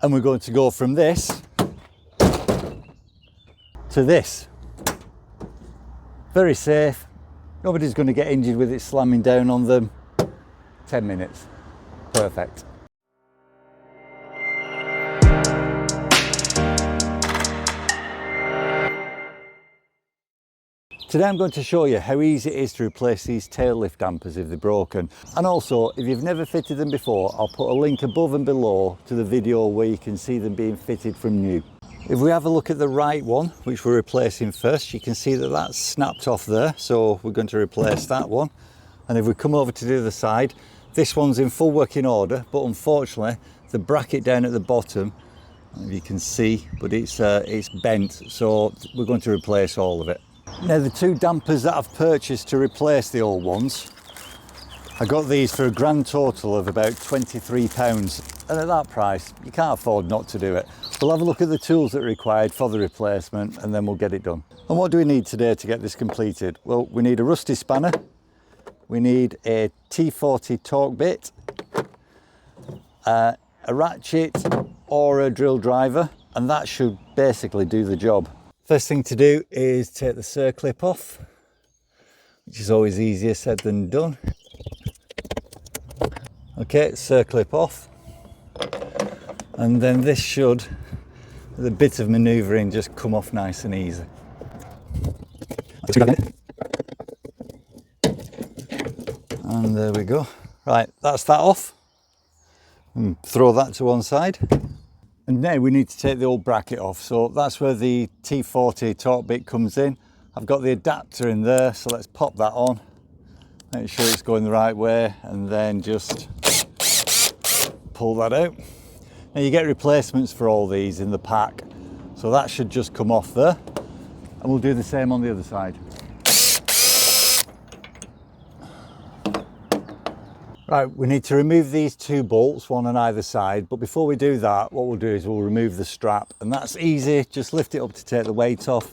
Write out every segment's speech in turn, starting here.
And we're going to go from this to this. Very safe. Nobody's going to get injured with it slamming down on them. 10 minutes. Perfect. Today I'm going to show you how easy it is to replace these tail lift dampers if they're broken. And also, if you've never fitted them before, I'll put a link above and below to the video where you can see them being fitted from new. If we have a look at the right one, which we're replacing first, you can see that that's snapped off there, so we're going to replace that one. And if we come over to the other side, this one's in full working order, but unfortunately the bracket down at the bottom, if you can see, but it's bent, so we're going to replace all of it. Now, the two dampers that I've purchased to replace the old ones, I got these for a grand total of about £23, and at that price you can't afford not to do it. We'll have a look at the tools that are required for the replacement and then we'll get it done. And what do we need today to get this completed? Well, we need a rusty spanner, we need a T40 Torx bit, a ratchet or a drill driver, and that should basically do the job. First thing to do is take the circlip off, which is always easier said than done. Okay, circlip off, and then this should, with a bit of manoeuvring, just come off nice and easy. And there we go. Right, that's that off. And throw that to one side. And now we need to take the old bracket off, so that's where the T40 Torx bit comes in. I've got the adapter in there, so let's pop that on, make sure it's going the right way, and then just pull that out. Now you get replacements for all these in the pack, so that should just come off there, and we'll do the same on the other side. Right, we need to remove these two bolts, one on either side, but before we do that, what we'll do is we'll remove the strap, and that's easy. Just lift it up to take the weight off,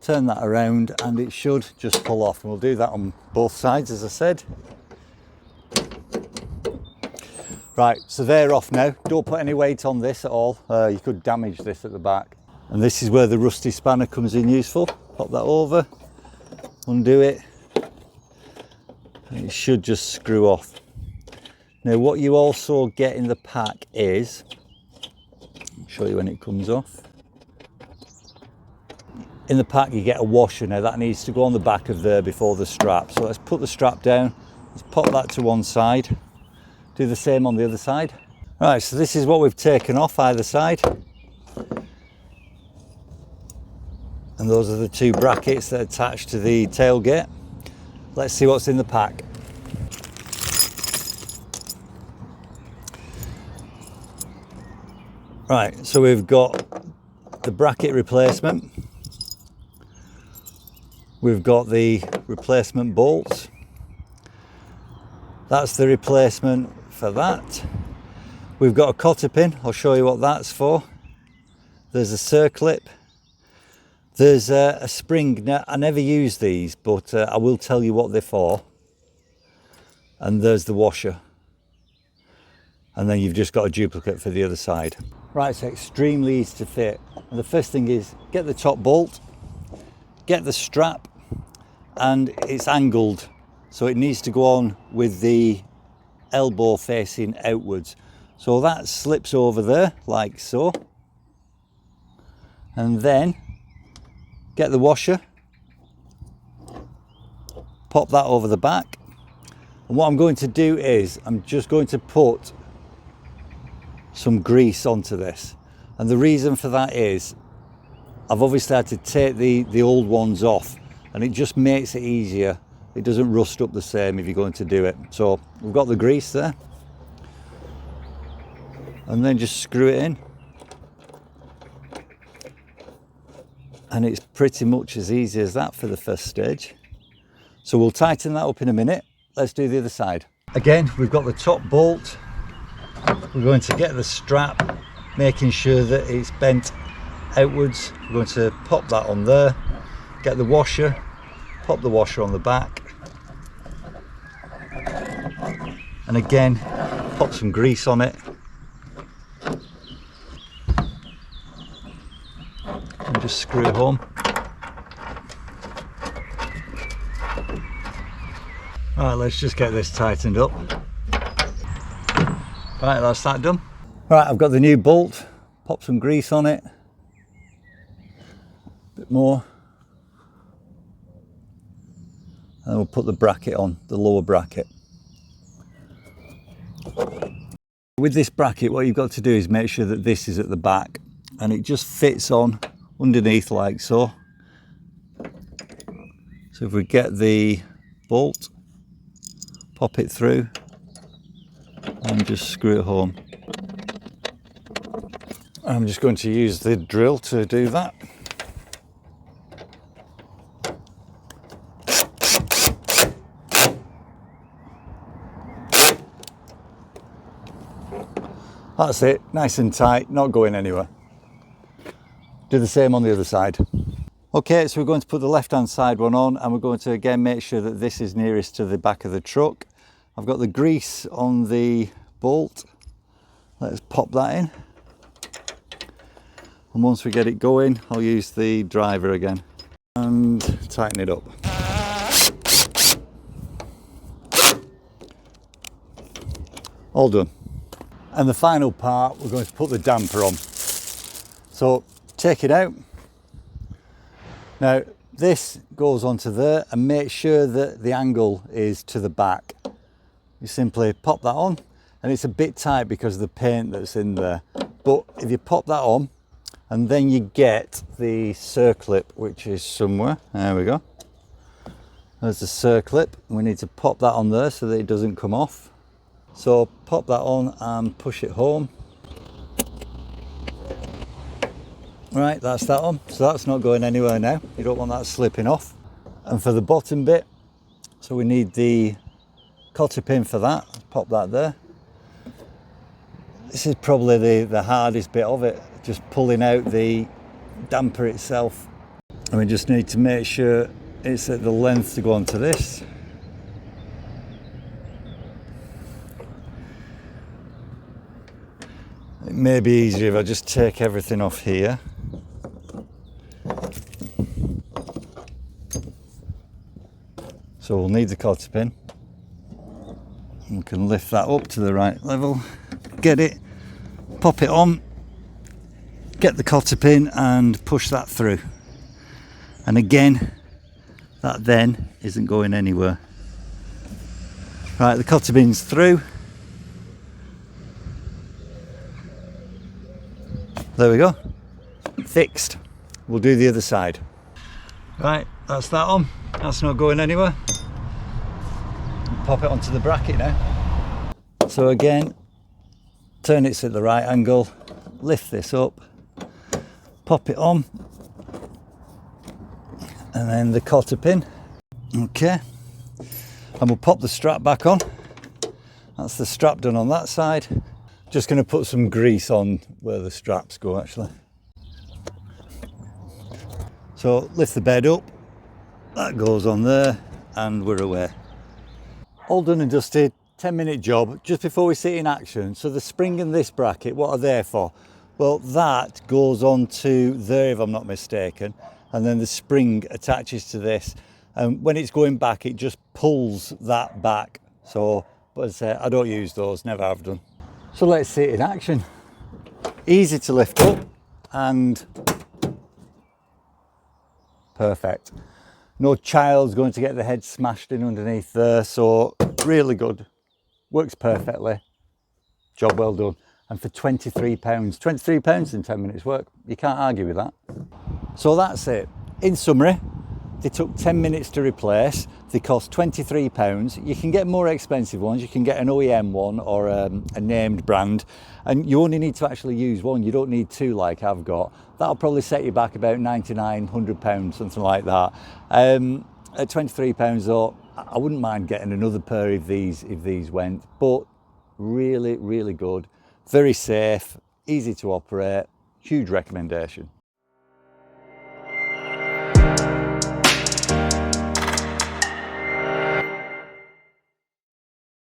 turn that around, and it should just pull off. And we'll do that on both sides, as I said. Right, so they're off now. Don't put any weight on this at all. You could damage this at the back. And this is where the rusty spanner comes in useful. Pop that over, undo it, and it should just screw off. Now, what you also get in the pack is, I'll show you when it comes off. In the pack you get a washer. Now that needs to go on the back of there before the strap. So let's put the strap down, let's pop that to one side, do the same on the other side. Right, so this is what we've taken off either side. And those are the two brackets that attach to the tailgate. Let's see what's in the pack. Right, so we've got the bracket replacement, we've got the replacement bolts, that's the replacement for that. We've got a cotter pin, I'll show you what that's for. There's a circlip, there's a spring. Now, I never use these, but I will tell you what they're for. And there's the washer. And then you've just got a duplicate for the other side. Right, it's extremely easy to fit. And the first thing is get the top bolt, get the strap, and it's angled, so it needs to go on with the elbow facing outwards. So that slips over there like so, and then get the washer, pop that over the back. And what I'm going to do is I'm just going to put some grease onto this, and the reason for that is I've obviously had to take the old ones off, and it just makes it easier. It doesn't rust up the same if you're going to do it. So we've got the grease there, and then just screw it in, and it's pretty much as easy as that for the first stage. So we'll tighten that up in a minute. Let's do the other side. Again, we've got the top bolt. We're going to get the strap, making sure that it's bent outwards. We're going to pop that on there, get the washer, pop the washer on the back, and again pop some grease on it, and just screw it home. Right, let's just get this tightened up. Right, that's that done. Right, I've got the new bolt, pop some grease on it, a bit more, and we'll put the bracket on, the lower bracket. With this bracket, what you've got to do is make sure that this is at the back and it just fits on underneath like so. So if we get the bolt, pop it through and just screw it home. I'm just going to use the drill to do that. That's it, nice and tight, not going anywhere. Do the same on the other side. Okay, so we're going to put the left-hand side one on, and we're going to again make sure that this is nearest to the back of the truck. I've got the grease on the bolt. Let's pop that in. And once we get it going, I'll use the driver again and tighten it up. All done. And the final part, we're going to put the damper on. So take it out. Now this goes onto there, and make sure that the angle is to the back. You simply pop that on, and it's a bit tight because of the paint that's in there. But if you pop that on, and then you get the circlip, which is somewhere. There we go. There's the circlip. We need to pop that on there so that it doesn't come off. So pop that on and push it home. Right, that's that on. So that's not going anywhere now. You don't want that slipping off. And for the bottom bit, so we need the cotter pin for that. Pop that there. This is probably the hardest bit of it, just pulling out the damper itself. And we just need to make sure it's at the length to go onto this. It may be easier if I just take everything off here. So we'll need the cotter pin. We can lift that up to the right level, get it, pop it on, get the cotter pin and push that through. And again, that then isn't going anywhere. Right, the cotter pin's through. There we go, fixed. We'll do the other side. Right, that's that on. That's not going anywhere. Pop it onto the bracket now. So again, turn it at the right angle, lift this up, pop it on, and then the cotter pin. Okay, and we'll pop the strap back on. That's the strap done on that side. Just going to put some grease on where the straps go actually. So lift the bed up, that goes on there, and we're away. All done and dusted, 10-minute job. Just before we see it in action, so the spring and this bracket, what are they for? Well, that goes on to there if I'm not mistaken, and then the spring attaches to this, and when it's going back it just pulls that back. So, but as I say, I don't use those, never have done. So let's see it in action. Easy to lift up and perfect. No child's going to get the head smashed in underneath there, so really good. Works perfectly. Job well done. And for £23 in 10 minutes work, you can't argue with that. So that's it. In summary, they took 10 minutes to replace. They cost £23. You can get more expensive ones. You can get an OEM one or a named brand, and you only need to actually use one. You don't need two like I've got. That'll probably set you back about £99, £100, something like that. At £23 though, I wouldn't mind getting another pair if these went, but really, really good. Very safe, easy to operate, huge recommendation.